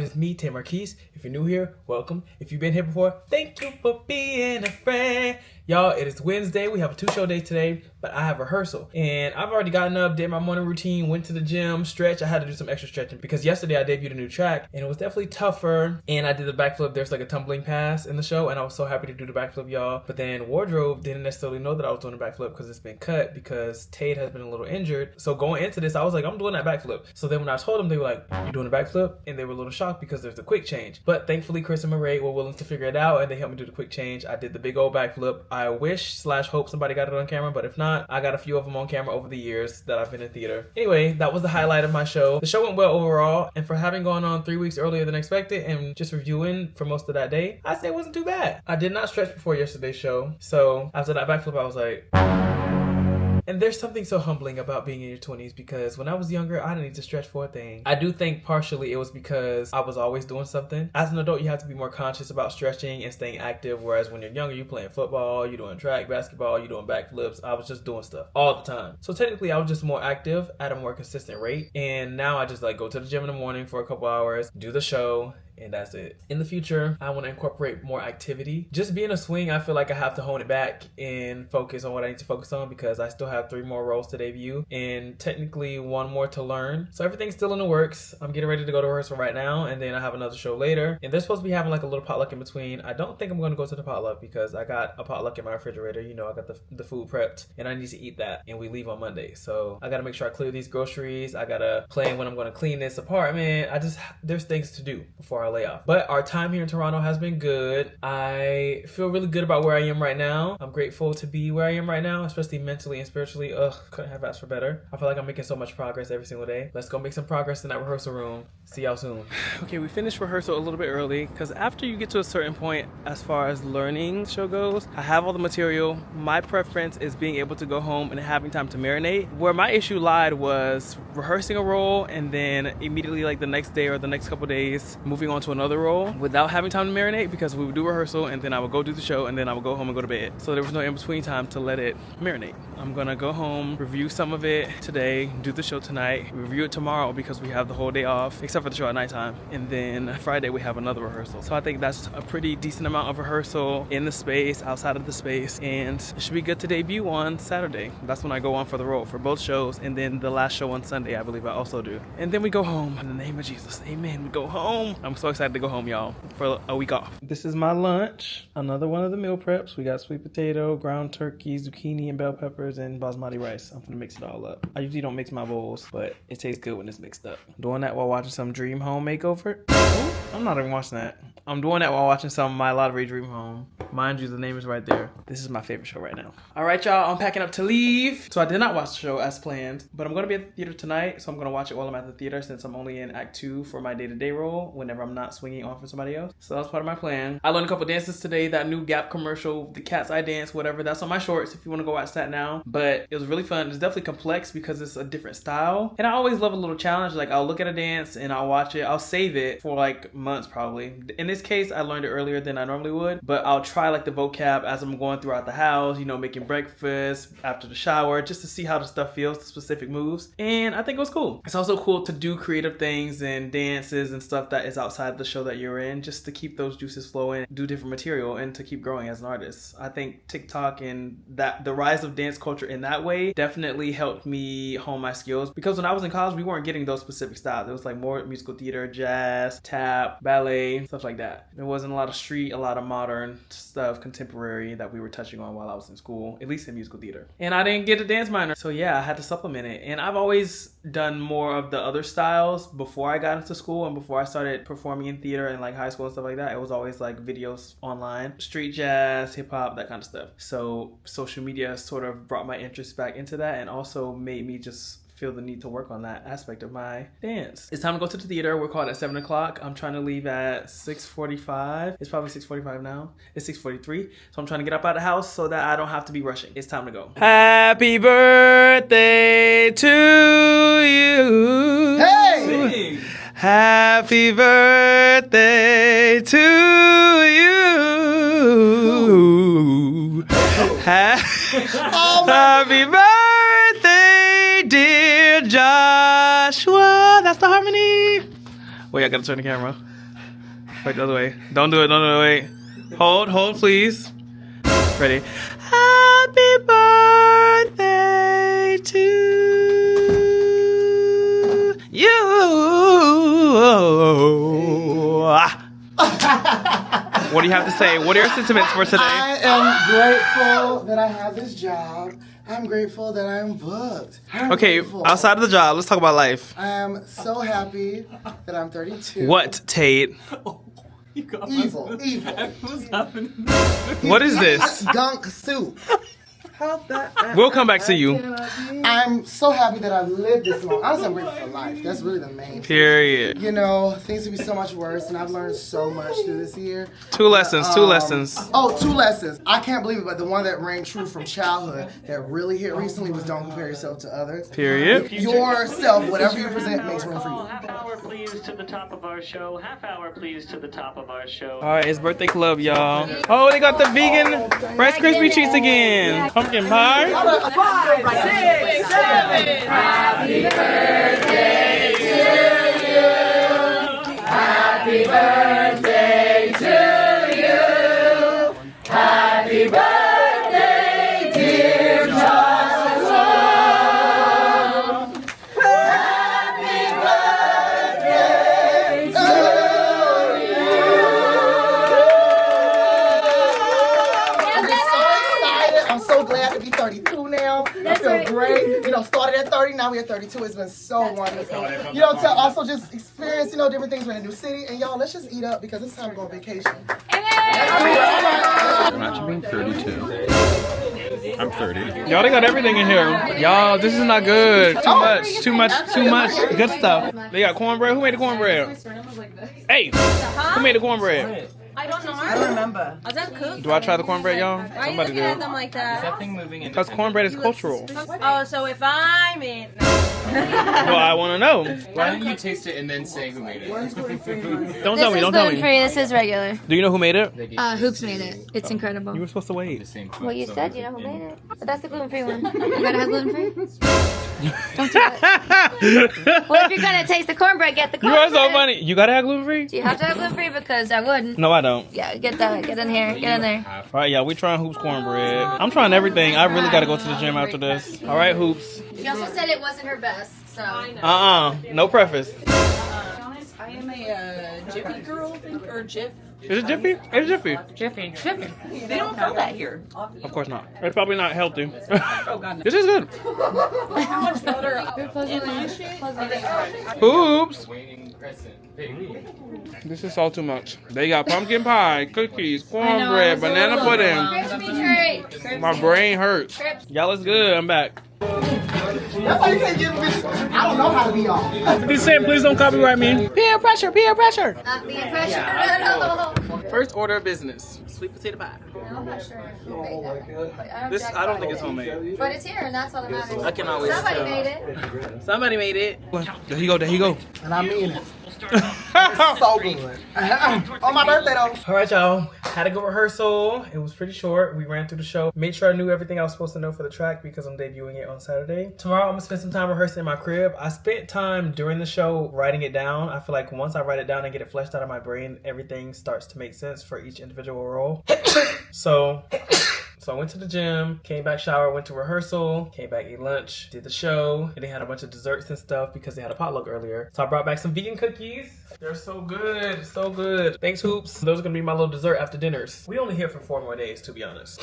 is me, Tay Marquise. If you're new here, welcome. If you've been here before, thank you for being a friend. Y'all, it is Wednesday. We have a 2-show day today, but I have rehearsal. And I've already gotten up, did my morning routine, went to the gym, stretched. I had to do some extra stretching because yesterday I debuted a new track and it was definitely tougher. And I did the backflip. There's like a tumbling pass in the show and I was so happy to do the backflip, y'all. But then wardrobe didn't necessarily know that I was doing the backflip because it's been cut because Tate has been a little injured. So going into this, I was like, I'm doing that backflip. So then when I told them, they were like, you doing the backflip? And they were a little shocked because there's a quick change. But thankfully, Chris and Marae were willing to figure it out and they helped me do the quick change. I did the big old backflip. I wish / hope somebody got it on camera, but if not, I got a few of them on camera over the years that I've been in theater. Anyway, that was the highlight of my show. The show went well overall, and for having gone on 3 weeks earlier than expected and just reviewing for most of that day, I'd say it wasn't too bad. I did not stretch before yesterday's show, so after that backflip, I was like... And there's something so humbling about being in your 20s because when I was younger, I didn't need to stretch for a thing. I do think partially it was because I was always doing something. As an adult, you have to be more conscious about stretching and staying active, whereas when you're younger, you're playing football, you're doing track, basketball, you're doing backflips. I was just doing stuff all the time. So technically, I was just more active at a more consistent rate. And now I just like go to the gym in the morning for a couple hours, do the show, and that's it. In the future, I want to incorporate more activity. Just being a swing, I feel like I have to hone it back and focus on what I need to focus on because I still have 3 more roles to debut and technically 1 more to learn. So everything's still in the works. I'm getting ready to go to rehearsal right now and then I have another show later. And they're supposed to be having like a little potluck in between. I don't think I'm going to go to the potluck because I got a potluck in my refrigerator. You know, I got the food prepped and I need to eat that and we leave on Monday. So I got to make sure I clear these groceries. I got to plan when I'm going to clean this apartment. There's things to do before I lay off. But our time here in Toronto has been good. I feel really good about where I am right now. I'm grateful to be where I am right now, especially mentally and spiritually. Couldn't have asked for better. I feel like I'm making so much progress every single day. Let's go make some progress in that rehearsal room. See y'all soon. Okay, we finished rehearsal a little bit early because after you get to a certain point as far as learning the show goes, I have all the material. My preference is being able to go home and having time to marinate. Where my issue lied was rehearsing a role and then immediately like the next day or the next couple days moving on to another role without having time to marinate because we would do rehearsal and then I would go do the show and then I would go home and go to bed. So there was no in-between time to let it marinate. I'm gonna go home, review some of it today, do the show tonight, review it tomorrow because we have the whole day off except for the show at nighttime, and then Friday we have another rehearsal. So I think that's a pretty decent amount of rehearsal in the space, outside of the space, and it should be good to debut on Saturday. That's when I go on for the role for both shows, and then the last show on Sunday I believe I also do. And then we go home in the name of Jesus. Amen. We go home. I'm so excited to go home, y'all, for a week off. This is my lunch. Another one of the meal preps. We got sweet potato, ground turkey, zucchini, and bell peppers, and basmati rice. I'm gonna mix it all up. I usually don't mix my bowls, but it tastes good when it's mixed up. Doing that while watching some Dream Home Makeover. I'm not even watching that. I'm doing that while watching some My Lottery Dream Home. Mind you, the name is right there. This is my favorite show right now. All right, y'all, I'm packing up to leave. So I did not watch the show as planned, but I'm going to be at the theater tonight, so I'm going to watch it while I'm at the theater since I'm only in Act 2 for my day-to-day role whenever I'm not swinging on for somebody else. So that's part of my plan. I learned a couple dances today, that new Gap commercial, the Cat's Eye dance, whatever. That's on my shorts if you want to go watch that now. But it was really fun. It's definitely complex because it's a different style. And I always love a little challenge. Like I'll look at a dance and I'll watch it. I'll save it for like months probably. In this case, I learned it earlier than I normally would, but I'll try like the vocab as I'm going throughout the house, you know, making breakfast, after the shower, just to see how the stuff feels, the specific moves. And I think it was cool. It's also cool to do creative things and dances and stuff that is outside the show that you're in, just to keep those juices flowing, do different material, and to keep growing as an artist. I think TikTok and the rise of dance culture in that way definitely helped me hone my skills, because when I was in college, we weren't getting those specific styles. It was like more musical theater, jazz, tap, ballet, stuff like that. There wasn't a lot of street, a lot of modern stuff, contemporary that we were touching on while I was in school, at least in musical theater. And I didn't get a dance minor, so yeah, I had to supplement it. And I've always done more of the other styles before I got into school and before I started performing in theater and like high school and stuff like that. It was always like videos online, street jazz, hip hop, that kind of stuff. So social media sort of brought my interest back into that and also made me just feel the need to work on that aspect of my dance. It's time to go to the theater. We're called at 7 o'clock. I'm trying to leave at 6:45. It's probably 6:45 now. It's 6:43. So I'm trying to get up out of the house so that I don't have to be rushing. It's time to go. Happy birthday to you. Hey! Happy birthday to you. Happy birthday, dear Joshua. That's the harmony. Wait, I gotta turn the camera. Wait, the other way. Don't do it. Don't do it. Wait. Hold, please. Ready. Happy birthday to you. What do you have to say? What are your sentiments for today? I am grateful that I have this job. I'm grateful that I'm booked. Okay, outside of the job, let's talk about life. I am so happy that I'm 32. What, Tate? Evil. What's happening? What is this? Gunk soup. We'll come back to you. I'm so happy that I've lived this long. Honestly, I'm grateful for life. That's really the main thing. Period. You know, things could be so much worse, and I've learned so much through this year. Two lessons. Oh, 2 lessons. I can't believe it, but the one that rang true from childhood that really hit recently was don't compare yourself to others. Period. Yourself, whatever you present, makes room for you. Half hour, please, to the top of our show. Half hour, please, to the top of our show. All right, it's birthday club, y'all. Oh, they got the vegan Rice Krispie treats again. Pumpkin pie. 5, 6, 7. Happy birthday to you. Happy birthday to you. Happy birthday, dear Joshua. Happy birthday to you. I'm just so excited. I'm so glad to be 32 now. I feel great. You know, started at 30, now we're at 32. It's been so wonderful. You know, to also just experience, you know, different things. We're in a new city. And y'all, let's just eat up because it's time to go on vacation. Imagine being 32. I'm 30. Y'all, they got everything in here. Y'all, this is not good. Too much good stuff. They got cornbread. Who made the cornbread? Hey, who made the cornbread? I don't know. I don't remember. Was that cooked? Do I try the cornbread, y'all? Why are you Somebody looking do. at them like that? Because cornbread is cultural. Oh, so if I'm in... Well, I want to know. Why don't you taste it and then say who made it? Don't tell me. This Don't is tell me. gluten-free, this is regular. Do you know who made it? Hoops made it. It's incredible. You were supposed to wait. Well, you said you know who made it. But that's the gluten-free one. You gotta have gluten-free? Don't do that. Well, if you're gonna taste the cornbread, get the You cornbread. are so funny. You gotta have gluten free? Do you have to have gluten-free? Because I wouldn't. No, I don't. Yeah, get that. Get in here. Get in there. All right, yeah, we trying Hoops cornbread. I'm trying everything. I really gotta go to the gym after this. All right, Hoops. She also said it wasn't her best, so. No preface. I am a Jiffy girl, I think, or Jif. Is it Jiffy? It's Jiffy. Jiffy. They don't sell that here. Of course not. It's probably not healthy. Oh God. This is good. How much butter? Hoops. This is all too much. They got pumpkin pie, cookies, cornbread, banana pudding. Crispy treat. My brain hurts. Y'all is good. I'm back. That's why you can't give bitches. I don't know how to be y'all. 50 Cent, please don't copyright me. Peer pressure, peer pressure. Not the impression at all. First order of business, sweet potato pie. I'm not sure who made that. But I don't think it's homemade. But it's here, and that's all that matters. I cannot wait to Somebody tell. made it. Somebody made it. There you go, there you go. And I mean it. So good. On my birthday though. All right, y'all. Had a good rehearsal. It was pretty short. We ran through the show. Made sure I knew everything I was supposed to know for the track because I'm debuting it on Saturday. Tomorrow, I'm gonna spend some time rehearsing in my crib. I spent time during the show writing it down. I feel like once I write it down and get it fleshed out of my brain, everything starts to make sense for each individual role. So I went to the gym, came back, shower, went to rehearsal, came back, ate lunch, did the show, and they had a bunch of desserts and stuff because they had a potluck earlier. So I brought back some vegan cookies. They're so good, so good. Thanks, Hoops. Those are gonna be my little dessert after dinners. We only here for 4 more days, to be honest.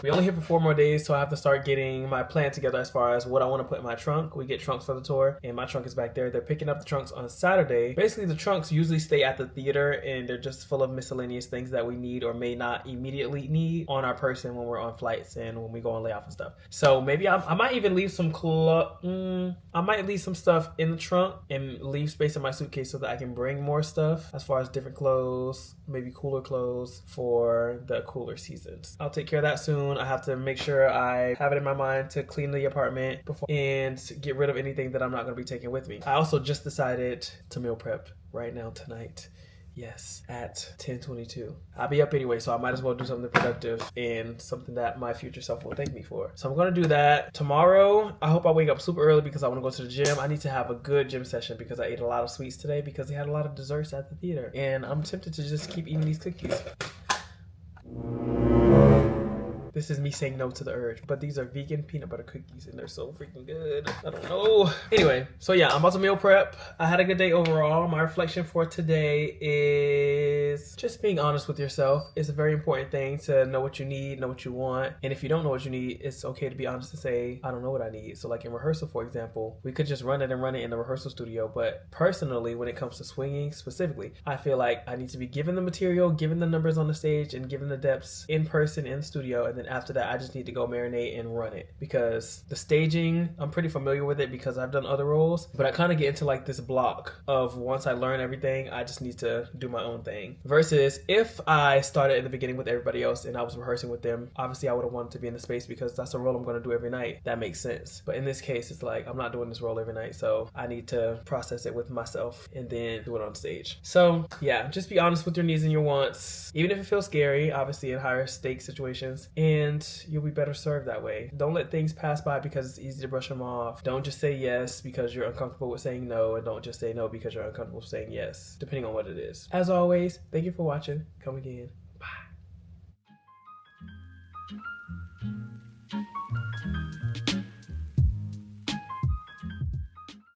We only here for 4 more days, so I have to start getting my plan together as far as what I want to put in my trunk. We get trunks for the tour, and my trunk is back there. They're picking up the trunks on Saturday. Basically, the trunks usually stay at the theater, and they're just full of miscellaneous things that we need or may not immediately need on our person when we're on flights and when we go on layoff and stuff. So maybe I might even leave some I might leave some stuff in the trunk and leave space in my suitcase so that I can bring more stuff as far as different clothes, maybe cooler clothes for the cooler seasons. I'll take care of that soon. I have to make sure I have it in my mind to clean the apartment before and get rid of anything that I'm not going to be taking with me. I also just decided to meal prep right now tonight. Yes, at 10:22. I'll be up anyway, so I might as well do something productive and something that my future self will thank me for. So I'm gonna do that tomorrow. I hope I wake up super early because I want to go to the gym. I need to have a good gym session because I ate a lot of sweets today because they had a lot of desserts at the theater, and I'm tempted to just keep eating these cookies. This is me saying no to the urge, but these are vegan peanut butter cookies and they're so freaking good. I don't know. Anyway, so yeah, I'm about to meal prep. I had a good day overall. My reflection for today is just being honest with yourself. It's a very important thing to know what you need, know what you want. And if you don't know what you need, it's okay to be honest and say, I don't know what I need. So like in rehearsal, for example, we could just run it in the rehearsal studio. But personally, when it comes to swinging specifically, I feel like I need to be given the material, given the numbers on the stage, and given the depths in person in the studio. And then after that, I just need to go marinate and run it, because the staging, I'm pretty familiar with it because I've done other roles, but I kind of get into like this block of once I learn everything, I just need to do my own thing. Versus if I started in the beginning with everybody else and I was rehearsing with them, obviously I would have wanted to be in the space because that's a role I'm going to do every night. That makes sense. But in this case, it's like I'm not doing this role every night, so I need to process it with myself and then do it on stage. So yeah, just be honest with your needs and your wants, even if it feels scary, obviously in higher stakes situations, and you'll be better served that way. Don't let things pass by because it's easy to brush them off. Don't just say yes because you're uncomfortable with saying no, and don't just say no because you're uncomfortable saying yes, depending on what it is. As always, thank you for watching. Come again.